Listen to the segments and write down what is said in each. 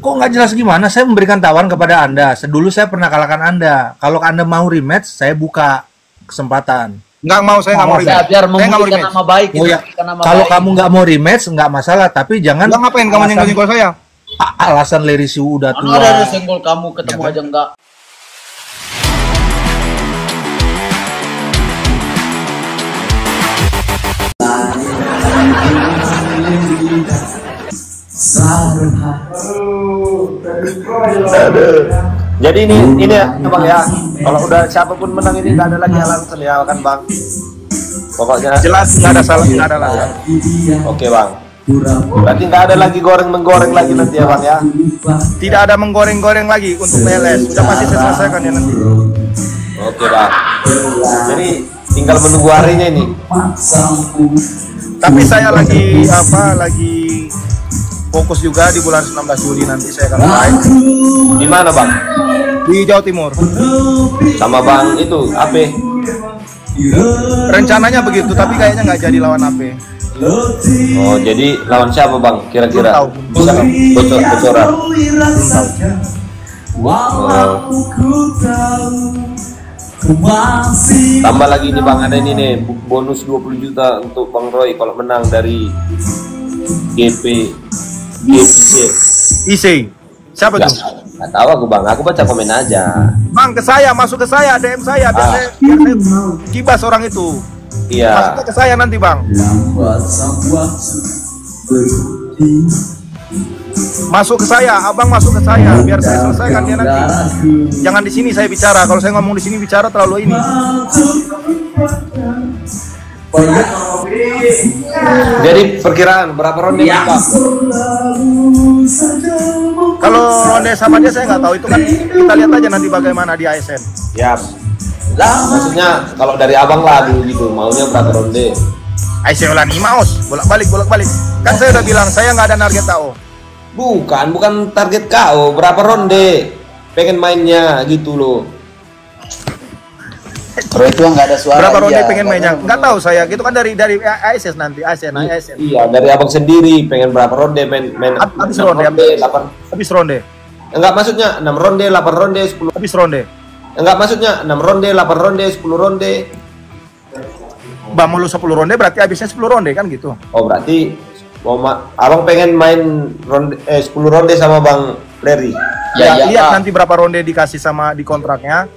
Kok nggak jelas gimana? Saya memberikan tawaran kepada Anda. Dulu saya pernah kalahkan Anda. Kalau Anda mau rematch, saya buka kesempatan. Nggak mau, saya nggak mau rematch. Biar Saya nggak mau memulihkan rematch. nama baik. Oh ya, kalau kamu nggak mau rematch, nggak masalah. Tapi jangan. Nggak, ngapain kamu nyenggol-nyenggol saya? Alasan Larry Siwu udah tua. Ada senggol kamu ketemu aja enggak. Jadi ini ya bang ya, kalau udah siapapun menang ini nggak ada lagi alasan ya kan bang. Pokoknya Jelas nggak ada salah, nggak ada alasan. oke bang. Berarti nggak ada lagi goreng-menggoreng lagi nanti ya bang ya. Tidak ada menggoreng-goreng lagi untuk PLS. Sudah pasti saya selesaikan ya nanti. Oke bang. Jadi tinggal menunggu harinya ini. Tapi saya lagi fokus juga di bulan 19 Juli nanti saya akan main Di mana bang? di Jawa Timur. Sama bang itu Ape. Rencananya begitu, tapi kayaknya nggak jadi lawan AP. Oh jadi lawan siapa bang? Kira-kira Belum tahu. bisa bocoran. Tambah lagi nih bang, ada ini nih bonus 20 juta untuk Bang Roy kalau menang dari GPC. IC. Siapa tuh? Nggak tahu aku bang, aku baca komen aja. Bang, ke saya, masuk ke saya, DM saya, biar saya kibas orang itu. Iya. Masuknya ke saya nanti bang. Masuk ke saya, abang masuk ke saya, biar saya selesaikan dia nanti. Jangan di sini saya bicara. Kalau saya ngomong di sini bicara terlalu ini. Jadi perkiraan berapa ronde bang? Kalau ronde sama dia saya nggak tahu, itu kan kita lihat aja nanti bagaimana di ASN. Ya. Maksudnya kalau dari abang lah dulu gitu, maunya berapa ronde? ASN ulah nih maus, bolak-balik. Kan saya udah bilang saya nggak ada target TAO. Bukan target kau, berapa ronde? Pengen mainnya gitu loh. Kalau itu nggak ada suara. Berapa ronde iya. pengen mainnya? Nggak tahu saya. Gitu kan dari ASN nanti, ASN. Iya, dari abang sendiri pengen berapa ronde main Habis 6 ronde, 8. habis ronde, Enggak maksudnya 6 ronde, 8 ronde, 10. habis ronde. Enggak maksudnya 6 ronde, 8 ronde, 10 ronde. Bang mau lu 10 ronde berarti habisnya 10 ronde kan gitu. Oh, berarti abang pengen main ronde 10 ronde sama Bang Larry. Ya, Ya, lihat Pak. nanti berapa ronde dikasih sama di kontraknya.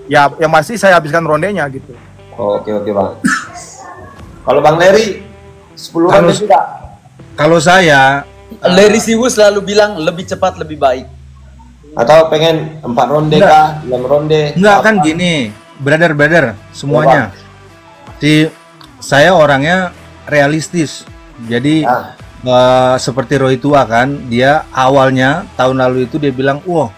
Ya, yang pasti saya habiskan rondenya gitu. Oh, oke Bang. Kalau Bang Larry 10 ronde sudah. Kalau saya Larry Siwu selalu bilang lebih cepat lebih baik. Atau pengen 4 ronde kah? 6 ronde? enggak kan gini, brother semuanya. Saya orangnya realistis. Jadi seperti Roy tua kan, dia awalnya tahun lalu itu dia bilang, "Wah,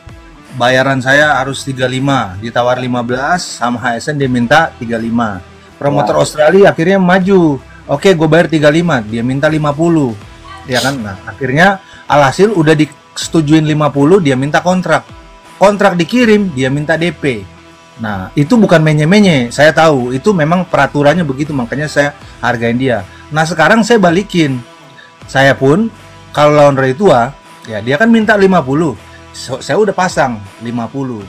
bayaran saya harus 35, ditawar 15 sama HSN dia minta 35." Promotor Australia akhirnya maju. Oke, gue bayar 35, dia minta 50. Ya kan? Nah, akhirnya alhasil udah disetujuin 50, dia minta kontrak. Kontrak dikirim, dia minta DP. Nah, itu bukan menye-menye, saya tahu. Itu memang peraturannya begitu, makanya saya hargain dia. Nah, sekarang saya balikin. Saya pun, kalau lawan Roy tua, ya dia kan minta 50. Saya udah pasang 50.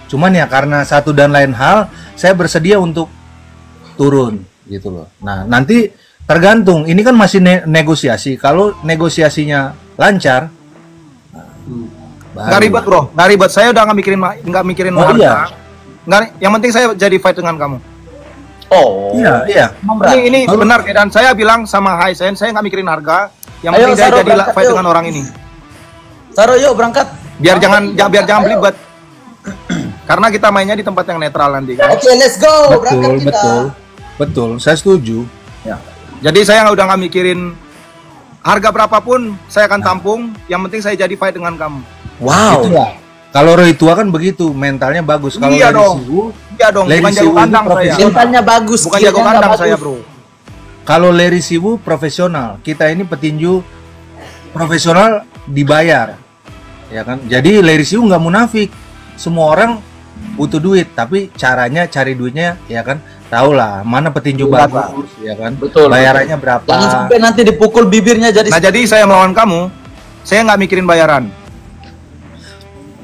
Cuman ya karena satu dan lain hal, saya bersedia untuk turun, gitu loh. Nah, nanti tergantung. Ini kan masih negosiasi. Kalau negosiasinya lancar, Nggak ribet bro, nggak ribet. Saya udah nggak mikirin Oh, harga. iya. Nggak, yang penting saya jadi fight dengan kamu. Oh. Iya. Ini benar dan saya bilang sama HSN saya nggak mikirin harga. Yang Ayo, penting saya Saro, jadi berangkat, fight yuk. dengan orang ini. Saro yuk berangkat. Biar jangan belibet. Karena kita mainnya di tempat yang netral nanti kan. Oke, let's go. Berangkat kita. Betul. Saya setuju. Jadi saya udah nggak mikirin harga berapapun saya akan tampung. Yang penting saya jadi fight dengan kamu. Wow. Itulah. Kalau Roy tua kan begitu, mentalnya bagus. Kalau Iya Larry dong. Siwu, Iya dong, Larry bukan jago Siwu ini kandang saya. profesional. Mentalnya bagus. Bukan skillnya jago kandang nggak saya, bagus. bro. Kalau Larry Siwu profesional, kita ini petinju profesional dibayar, ya kan? Jadi Larry Siwu nggak munafik. Semua orang butuh duit, tapi caranya cari duitnya, ya kan? Tahu lah mana petinju bagus, ya kan? Betul. Bayarannya berapa? Jangan sampai nanti dipukul bibirnya jadi. Nah jadi saya melawan kamu, saya nggak mikirin bayaran.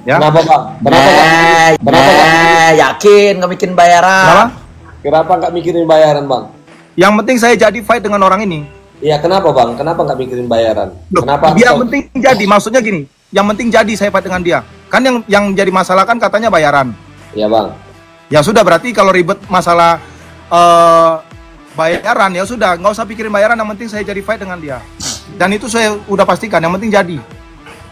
Ya. Kenapa bang? Kenapa bang? Kenapa bang? Yakin nggak bikin bayaran? Kenapa? Kenapa nggak mikirin bayaran bang? Yang penting saya jadi fight dengan orang ini. Iya kenapa bang? Kenapa nggak mikirin bayaran? Loh, Kenapa? yang penting jadi, maksudnya gini. Yang penting jadi saya fight dengan dia. Kan yang jadi masalah kan katanya bayaran. Iya bang. Ya sudah, berarti kalau ribet masalah bayaran ya sudah, nggak usah pikirin bayaran, yang penting saya jadi fight dengan dia. Dan itu saya udah pastikan, yang penting jadi.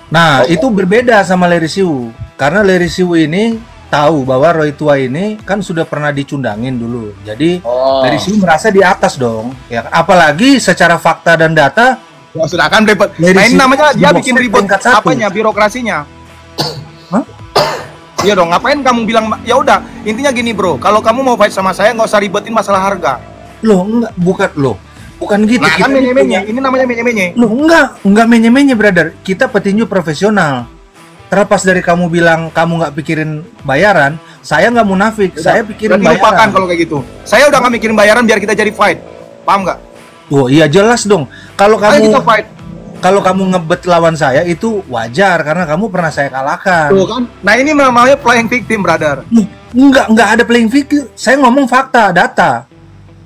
Nah, itu berbeda sama Larry Siwu. Karena Larry Siwu ini tahu bahwa Roy Tua ini kan sudah pernah dicundangin dulu. Jadi Larry Siwu merasa di atas dong. Ya, apalagi secara fakta dan data. Ya sudah kan ribet. Larry Nah ini Siwu namanya dia di bikin boxer ribet peringkat 1. apanya, birokrasinya. Hah? Iya dong, ngapain kamu bilang, ya udah, intinya gini bro, kalau kamu mau fight sama saya nggak usah ribetin masalah harga. Loh, bukan gitu. Nah Kita kan ini menye-menye, punya- ini namanya menye-menye. Loh, enggak menye-menye, brother. Kita petinju profesional. Terlepas dari kamu bilang kamu nggak pikirin bayaran, saya nggak munafik. Saya pikirin Berarti lupakan bayaran. kalau kayak gitu. Saya udah nggak mikirin bayaran biar kita jadi fight, paham nggak? Oh iya jelas dong. Kalau Ayo kita kamu fight. kalau kamu ngebet lawan saya itu wajar karena kamu pernah saya kalahkan. Tuh kan? Nah ini namanya playing victim, brother. Loh, enggak ada playing victim. Saya ngomong fakta, data.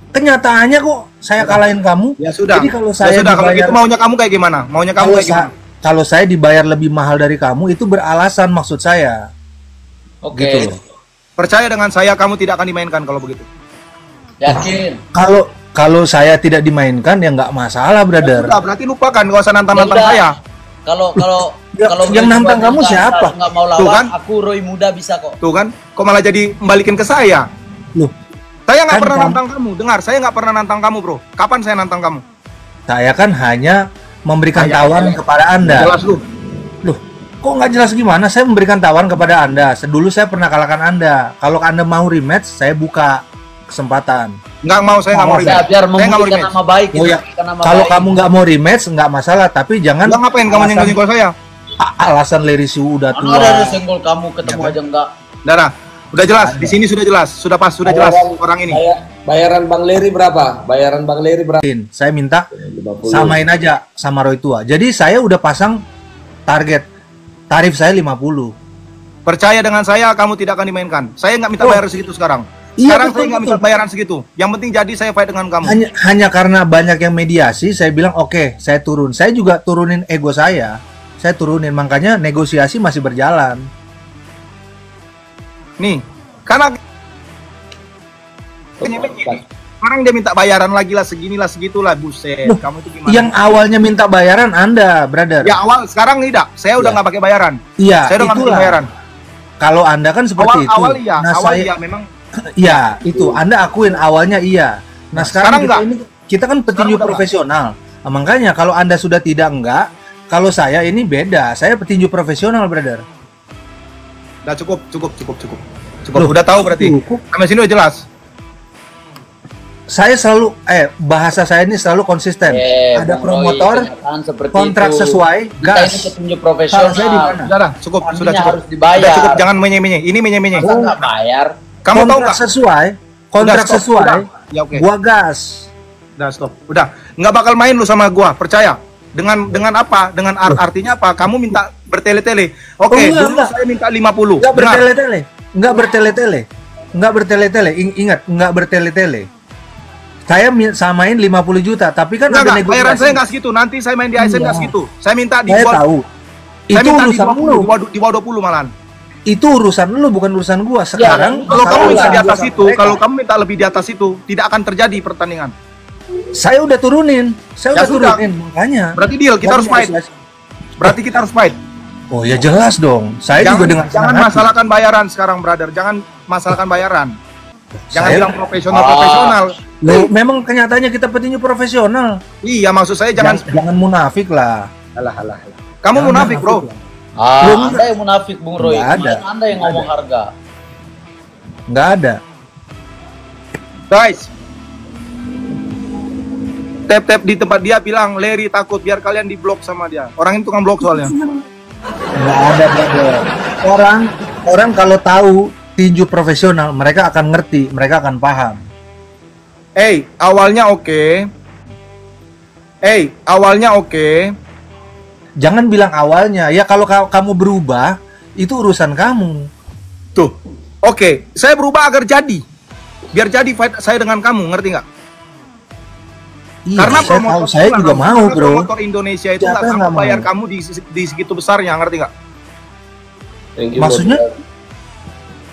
Kenyataannya kok saya kalahin kamu. Ya sudah. Jadi kalau Ya saya sudah, kalau dibayar, gitu maunya kamu kayak gimana? Maunya kamu kalau, kayak gimana? kalau saya dibayar lebih mahal dari kamu itu beralasan maksud saya. Oke. Gitu loh. Percaya dengan saya, kamu tidak akan dimainkan kalau begitu. Yakin. Kalau saya tidak dimainkan ya nggak masalah, brother. Udah, berarti lupakan, gak usah nantang-nantang Ya udah. saya. Kalau Ya, kalau yang berdua nantang kamu nggak- siapa? nggak mau Tuh lawan, kan? aku Roy muda bisa kok. Tuh kan? Kok malah jadi membalikin ke saya? Loh, Saya nggak Kan pernah kamu- nantang kamu. Dengar, saya nggak pernah nantang kamu, bro. Kapan saya nantang kamu? saya kan hanya memberikan Kayak- tawaran kepada Anda. Jelas lu. Loh, kok nggak jelas gimana? Saya memberikan tawaran kepada Anda. Dulu saya pernah kalahkan Anda. Kalau Anda mau rematch, saya buka kesempatan. Nggak mau, saya nggak mau Ya, rematch. biar Saya nggak mau memulihkan rematch. nama baik. Oh ya, memulihkan nama kalau baik. kamu nggak mau rematch, nggak masalah. Tapi jangan Nggak, ngapain kamu alasan- nyenggol-nyenggol saya? alasan Larry Siwu udah Mana ada tua. senggol kamu ketemu aja enggak. Darah. Udah jelas, di sini sudah jelas, sudah pas, sudah jelas orang ini. Bayaran Bang Leri berapa? Bayaran Bang Leri berapa? Saya minta 50. samain aja sama Roy Tua. Jadi saya udah pasang target tarif saya 50. Percaya dengan saya, kamu tidak akan dimainkan. Saya nggak minta Oh. bayaran segitu sekarang. Iya, Sekarang betul, saya nggak betul. minta bayaran segitu. Yang penting jadi saya fight dengan kamu. Hanya karena banyak yang mediasi, saya bilang oke, saya turun. Saya juga turunin ego saya. Saya turunin, makanya negosiasi masih berjalan. Nih, karena sekarang dia minta bayaran lagi lah, seginilah, segitulah, buset. Loh, Kamu itu gimana? Yang awalnya minta bayaran Anda, brother. Ya awal, sekarang tidak. Saya udah Ya. nggak pakai bayaran. Iya, Saya udah nggak pakai itulah. bayaran. Kalau Anda kan seperti itu. Awal iya, Nah, awal saya iya memang. iya, itu Anda akuin awalnya iya. Nah, sekarang sekarang enggak. kita kan petinju udah profesional. Nah, makanya kalau Anda sudah tidak enggak, kalau saya ini beda. Saya petinju profesional, brother. Udah cukup. Loh, Udah tahu berarti. cukup. Sampai sini udah jelas. Saya selalu bahasa saya ini selalu konsisten. Ada Bang promotor, Roy, kenyataan seperti kontrak itu. sesuai, Kita gas. ini petinju Salah profesional. saya di mana? Sudah, cukup, Artinya sudah cukup. harus dibayar. Udah cukup, jangan menye-menye. Ini menye-menye. Masa nggak bayar? Kamu tahu Kontrak nggak? sesuai, kontrak stop. sesuai. Udah. Ya, oke. Gua gas. Udah stop. Udah, nggak bakal main lu sama gua, percaya. Dengan apa? Dengan artinya apa? Kamu minta bertele-tele. Oke, Oh, enggak, dulu enggak. saya minta 50. Enggak Dengar. bertele-tele. Enggak bertele-tele. Enggak bertele-tele. Ingat, enggak bertele-tele. Saya samain 50 juta, tapi kan ada Enggak, bayaran negosiasi. saya nggak segitu. Nanti saya main di ASN nggak Iya. segitu. Saya minta di Saya bawah. tahu. Saya Itu minta di urusan 20, lu. di bawah 20 malahan. Itu urusan lu, bukan urusan gua. Sekarang Kalau kamu minta di atas urusan itu, mereka. kalau kamu minta lebih di atas itu, tidak akan terjadi pertandingan. Saya udah turunin. Saya Ya udah sudah. turunin, makanya. Berarti deal, kita harus fight. Berarti kita harus fight. Oh ya jelas dong. Saya juga dengan jangan senang hati. masalahkan bayaran sekarang, brother. Jangan masalahkan bayaran. Jangan Saya- bilang profesional. Loh, memang kenyataannya kita petinju profesional. Iya, maksud saya jangan. Jangan munafik lah. Alah. Kamu Jangan munafik, bro. lah. Ah, Anda yang munafik, Bung Roy. Nggak ada. Kemarin Anda yang ngomong harga. Nggak ada. Guys. Tap di tempat dia bilang Larry takut biar kalian diblok sama dia. Orang itu kan blok soalnya. Nggak ada, brother. Orang kalau tahu tinju profesional, mereka akan ngerti, mereka akan paham. Awalnya oke. Jangan bilang awalnya. Ya kalau kamu berubah, itu urusan kamu. Tuh. Oke, saya berubah agar jadi. Biar jadi fight saya dengan kamu, ngerti nggak? Iya, Karena saya juga mau, bro. Promotor Indonesia itu Siapa nggak yang sanggup nggak bayar mau? kamu di segitu besarnya, ngerti nggak? Thank you, Maksudnya? brother.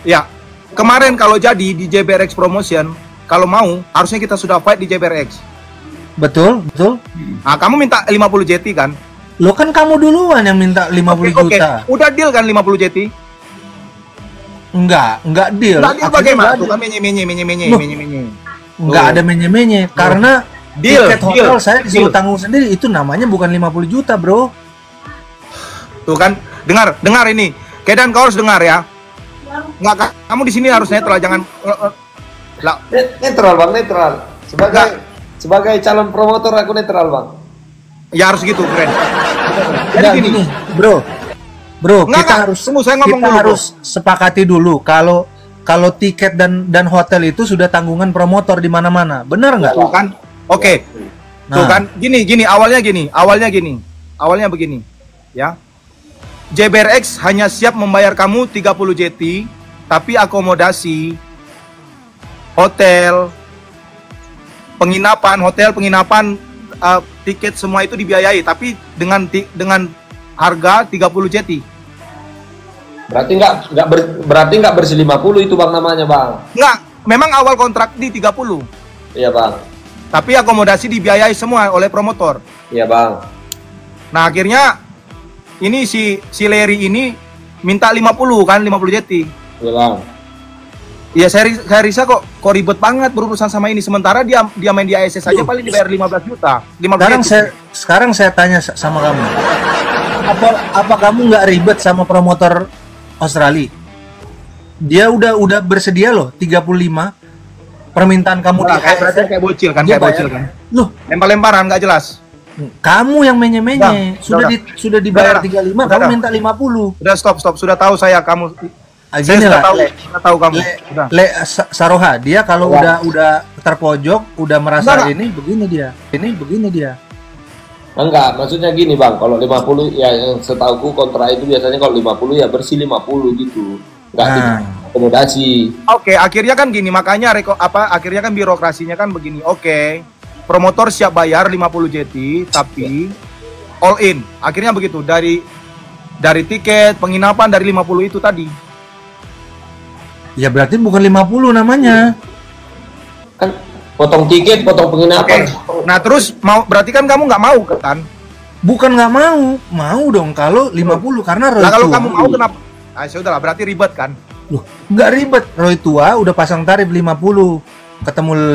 Ya, kemarin kalau jadi di JBRX Promotion, kalau mau harusnya kita sudah fight di JBRX. Betul, betul. Nah, kamu minta 50 JT kan? Lo kan kamu duluan yang minta 50 Oke, juta. udah deal kan 50 JT? Enggak deal. Enggak deal Akhirnya bagaimana? nggak Tuh ada. kan menye-menye. Loh. Enggak Tuh. ada menye-menye karena Deal, tiket hotel deal, saya disuruh deal. tanggung sendiri, itu namanya bukan 50 juta, bro. Tuh kan, dengar ini. Kedan kau harus dengar ya. Enggak, kamu di sini harus netral, jangan lah. Netral bang, netral. Sebagai calon promotor aku netral bang. Ya harus gitu, keren. Jadi Enggak, gini, bro. Enggak, Kita enggak. harus Tunggu, saya ngomong kita dulu, harus sepakati dulu kalau tiket dan hotel itu sudah tanggungan promotor di mana-mana. Benar nggak? tuh kan? Oke. Tuh Nah. kan, awalnya begini, ya. JBRX hanya siap membayar kamu 30 JT, tapi akomodasi, hotel, penginapan, tiket semua itu dibiayai, tapi dengan harga 30 JT. Berarti nggak bersih 50 itu bang namanya bang. Enggak, memang awal kontrak di 30, Iya bang. tapi akomodasi dibiayai semua oleh promotor. Iya bang. Nah, akhirnya ini si Larry ini minta 50 kan, 50 JT. Iya bang. Ya saya risa kok ribet banget berurusan sama ini, sementara dia main di ASS saja paling dibayar 15 juta. 15 Sekarang saya tanya sama kamu. Apa kamu nggak ribet sama promotor Australia? Dia udah bersedia loh 35 permintaan kamu di berarti kayak bocil kan, Dia kayak bocil bayar. kan. Loh, Lempar-lemparan nggak jelas. kamu yang menye-menye. Udah. Sudah dibayar Udah. 35, Udah. kamu minta 50. Udah stop, sudah tahu saya kamu. Saya Gini sudah lah, tahu kamu. Udah. Saroha, dia kalau udah terpojok, udah merasa Enggak. ini begini dia. Enggak, maksudnya gini bang, kalau 50 ya yang setauku kontra itu biasanya kalau 50 ya bersih 50 gitu. Enggak akomodasi. Oke, akhirnya kan gini, makanya akhirnya kan birokrasinya kan begini. Oke, promotor siap bayar 50 JT, tapi all in. Akhirnya begitu, dari tiket, penginapan dari 50 itu tadi. Ya berarti bukan 50 namanya. Kan potong tiket, potong penginapan. Nah, terus berarti kan kamu nggak mau kan? Bukan nggak mau dong kalau 50 karena Roy Nah, kalau Tua. kamu mau kenapa? Ah, sudahlah, berarti ribet kan? Loh, nggak ribet. Roy Tua udah pasang tarif 50. Ketemu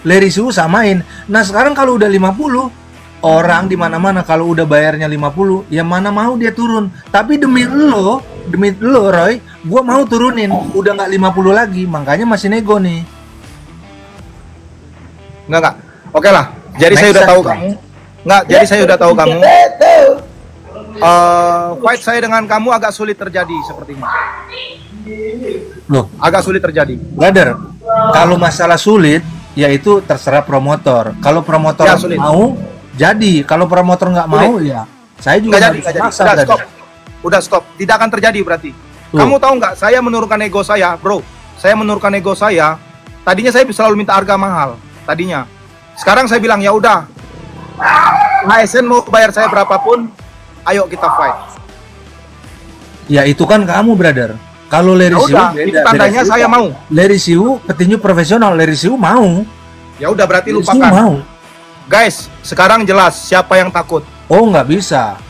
Larry Siwu samain. Nah, sekarang kalau udah 50, orang di mana-mana kalau udah bayarnya 50, ya mana mau dia turun. Tapi demi lo Roy, gua mau turunin. Udah nggak 50 lagi, makanya masih nego nih. Enggak. Oke lah. Jadi saya Make udah sense, tahu Bang. kamu. Enggak, jadi saya udah tahu kamu. Fight saya dengan kamu agak sulit terjadi sepertinya. Loh, Agak sulit terjadi. brother, kalau masalah sulit, yaitu terserah promotor. Kalau promotor Ya, sulit. mau, jadi. Kalau promotor nggak mau, ya saya juga Nggak jadi, nggak nggak bisa jadi. maksa, Udah brother. stop. Udah stop. Tidak akan terjadi berarti. Kamu tahu nggak? Saya menurunkan ego saya, bro. Saya menurunkan ego saya. Tadinya saya selalu minta harga mahal. Tadinya. Sekarang saya bilang ya udah. HSN mau bayar saya berapapun, ayo kita fight. Ya itu kan kamu, brother. Kalau Larry Ya Siwu udah, beda, itu tandanya beda. saya mau. Larry Siwu petinju profesional, Larry Siwu mau. Ya udah berarti Larry Siwu lupakan. mau. Guys, sekarang jelas siapa yang takut. Oh, nggak bisa.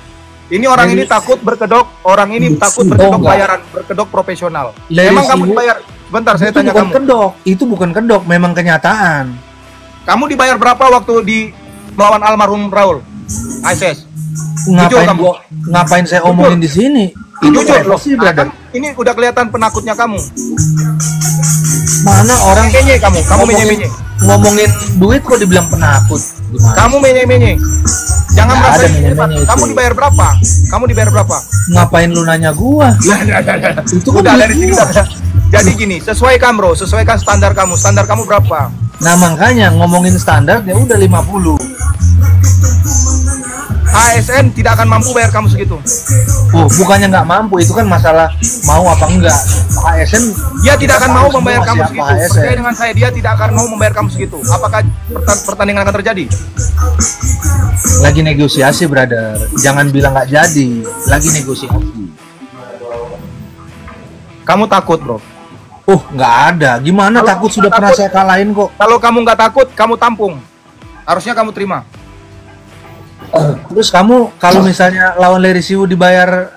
Ini orang Larry- ini takut berkedok, orang ini takut Oh, berkedok enggak. bayaran, berkedok profesional. Larry Memang kamu Siwu- dibayar, bentar saya Itu tanya bukan kamu. kedok, itu bukan kedok, memang kenyataan. Kamu dibayar berapa waktu di melawan almarhum Raul? ISS. kamu. Ngapain saya omongin di sini? Itu Jujur loh. privacy, Nah, brother. kan ini udah kelihatan penakutnya kamu. Mana orang Menye kamu menye-menye. ngomongin duit kok dibilang penakut? Gimana? Kamu menye-menye. Jangan Nggak merasa ada ini menye-menye hebat. Kamu itu. dibayar berapa? Kamu dibayar berapa? Ngapain lu nanya gua? Itu kan Udah duit dari sini. gua. Jadi gini, sesuaikan bro, sesuaikan standar kamu. Standar kamu berapa? Nah makanya ngomongin standar ya udah 50. ASN tidak akan mampu bayar kamu segitu. Oh, bukannya nggak mampu, itu kan masalah mau apa enggak. ASN Dia tidak akan mau membayar kamu siapa segitu. ASN? Percaya dengan saya, dia tidak akan mau membayar kamu segitu. Apakah pertandingan akan terjadi? Lagi negosiasi, brother. Jangan bilang nggak jadi. Lagi negosiasi. Kamu takut, bro. Nggak ada. Gimana Kalau takut kamu sudah nggak pernah takut, saya kalahin kok. Kalau kamu nggak takut, kamu tampung. Harusnya kamu terima. Terus kamu kalau misalnya lawan Larry Siwu dibayar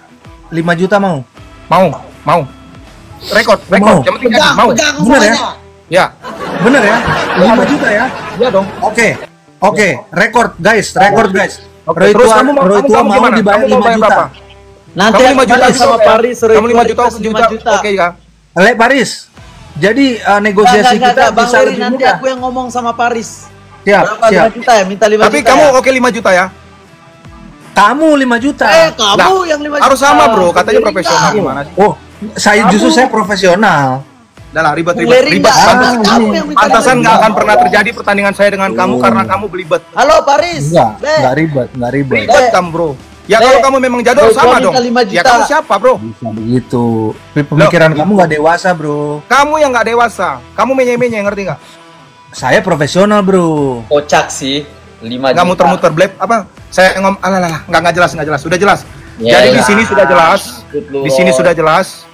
5 juta mau? Mau. Rekor. Mau. Yang penting jadi mau. Bener ya? Ya, Bener ya? 5 juta ya? iya dong. Oke, rekor guys. Oke, terus kamu mau gimana? dibayar Kamu mau 5 bayar juta. berapa? Nanti Kamu 5 juta balik juga, sama ya? Paris, Kamu 5 juta, dikasih 5 juta. Oke ya. Lek Paris. Jadi negosiasi kita Bang bisa Leri, lebih nanti mudah. aku yang ngomong sama Paris. Siap. 5 juta ya? Minta 5 Tapi juta kamu ya? oke 5 juta ya? Kamu 5 juta. Kamu Nah, yang 5 juta. harus sama, bro. Katanya Bung profesional Leri gimana sih? Justru saya profesional. Udah lah, Bung ribet. Leri Ribet. enggak, kamu yang minta Pantasan 5 nggak juta. akan pernah terjadi pertandingan saya dengan kamu karena kamu belibet. Halo Paris. Enggak ribet. Ribet kamu, bro. Ya Le, kalau kamu memang jadul Bro, sama gua dong. minta 5 Ya juta. kamu siapa, bro? Bisa begitu. Pemikiran kamu nggak dewasa, bro. Kamu yang nggak dewasa. Kamu menye-menye, ngerti nggak? Saya profesional, bro. Kocak sih. 5 juta. Nggak muter-muter bleb apa? Saya nggak jelas. Sudah jelas. Ya, Jadi di ya. sini sudah jelas. Di sini sudah jelas.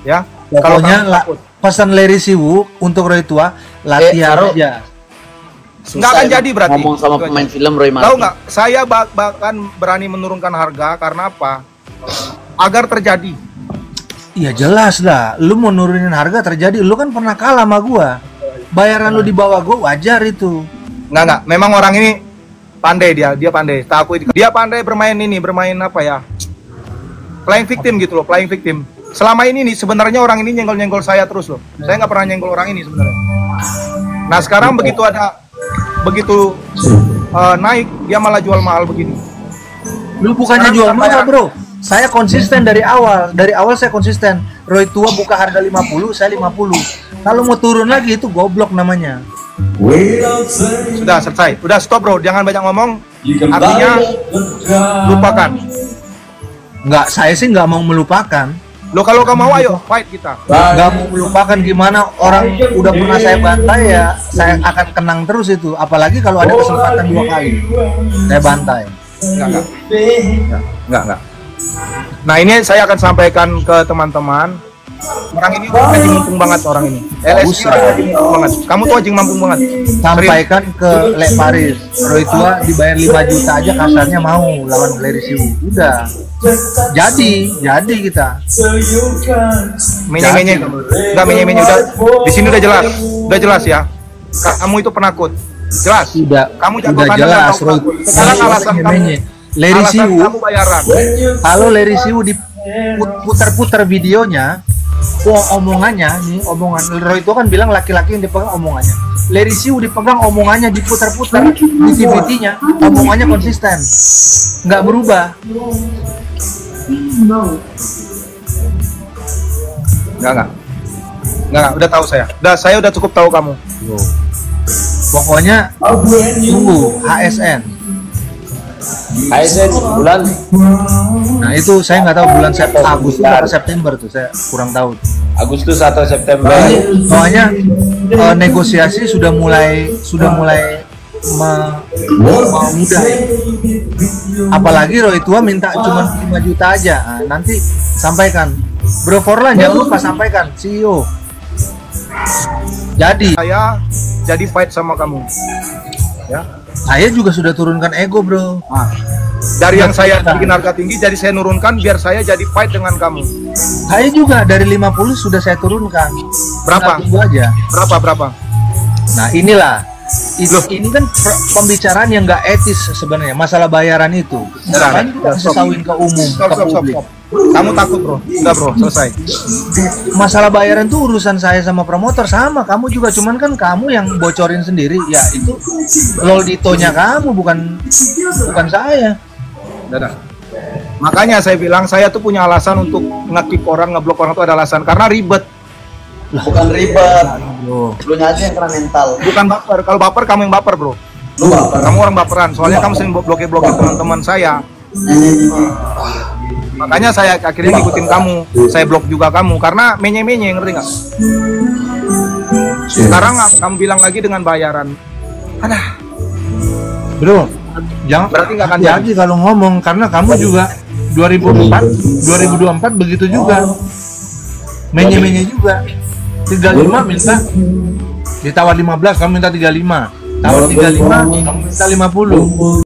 Ya. Kalau Pokoknya kamu takut, pesan Larry Siwu untuk Roy Tua latihan Taruh. aja. nggak akan jadi berarti. Ngomong sama Itu aja. pemain film Roy Martin. Tahu nggak? Saya bahkan berani menurunkan harga karena apa? Agar terjadi. Iya jelas lah. Lu mau nurunin harga terjadi. Lu kan pernah kalah sama gua. Bayaran lu di bawah gua wajar itu. Nggak. Memang orang ini pandai dia pandai. Tak akui. Dia pandai bermain apa ya? Playing victim gitu loh, playing victim. Selama ini nih sebenarnya orang ini nyenggol-nyenggol saya terus loh. Saya nggak pernah nyenggol orang ini sebenarnya. Nah sekarang begitu naik dia malah jual mahal begini. Lu bukannya Sekarang jual kita mahal, bayar. bro. Saya konsisten dari awal. Dari awal saya konsisten. Roy Tua buka harga 50, saya 50. Kalau mau turun lagi itu goblok namanya. Sudah selesai. Udah stop bro, jangan banyak ngomong. Artinya lupakan. Nggak, saya sih nggak mau melupakan. Lo kalau kamu mau ayo fight kita. Nggak mau melupakan gimana orang udah pernah saya bantai ya, saya akan kenang terus itu. Apalagi kalau ada kesempatan 2 kali, saya bantai. Enggak. Nah ini saya akan sampaikan ke teman-teman. Orang ini anjing mumpung banget orang ini. LSI orang anjing mumpung banget. Kamu tuh anjing mumpung banget. Sampaikan ke Lek Paris, Roy Tua dibayar 5 juta aja kasarnya mau lawan Larry Siwu. Udah. Jadi kita. Menye-menye. Enggak menye-menye udah. Di sini udah jelas ya. Kamu itu penakut. Jelas. Kamu jago udah kandang, jelas. kamu Roy penakut. Sekarang alasan kamu. Larry Alasan Siwu, kamu bayaran. kalau Larry Siwu diputar-putar videonya, omongannya nih, omongan Roy itu kan bilang laki-laki yang dipegang omongannya. Larry Siwu dipegang omongannya, diputar-putar di TVT-nya, omongannya konsisten, nggak berubah. Enggak, udah tahu saya. Saya udah cukup tahu kamu. Pokoknya tunggu HSN. ASN bulan Nah itu saya nggak tahu bulan Agustus atau September tuh, saya kurang tahu. Agustus atau September. Soalnya negosiasi sudah mulai mudah. Apalagi Roy Tua minta cuma 5 juta aja. Nah, nanti sampaikan. Bro Forlan jangan lupa sampaikan CEO. Saya jadi fight sama kamu. Ya. Saya juga sudah turunkan ego, bro. Dari yang saya bikin harga tinggi, jadi saya nurunkan biar saya jadi fight dengan kamu. Saya juga dari 50 sudah saya turunkan. Berapa? Nah, tunggu aja. Berapa? Nah inilah. Ini kan pembicaraan yang nggak etis sebenarnya, masalah bayaran itu. Kan sesawin ke umum, ke publik. Kamu takut bro? Enggak bro, selesai. Masalah bayaran tuh urusan saya sama promotor sama. Kamu juga, cuman kan kamu yang bocorin sendiri. Ya itu Loldito-nya kamu, bukan saya. Dadah. Makanya saya bilang saya tuh punya alasan untuk nge-kick orang, ngeblok orang tuh ada alasan karena ribet. Bukan ribet. Lu aja yang kena mental. Bukan baper. Kalau baper kamu yang baper bro. Kamu orang baperan, soalnya kamu sering blokir teman-teman saya. Makanya saya akhirnya ngikutin kamu. Saya blok juga kamu karena menye-menye, ngerti nggak? Sekarang kamu bilang lagi dengan bayaran. Adah. Bro, jangan Berarti nggak akan hati-hati kalau ngomong karena kamu juga 2024 begitu juga. Menye-menye juga. 35 minta ditawar 15, kamu minta 35. Tawar 35, kamu minta 50.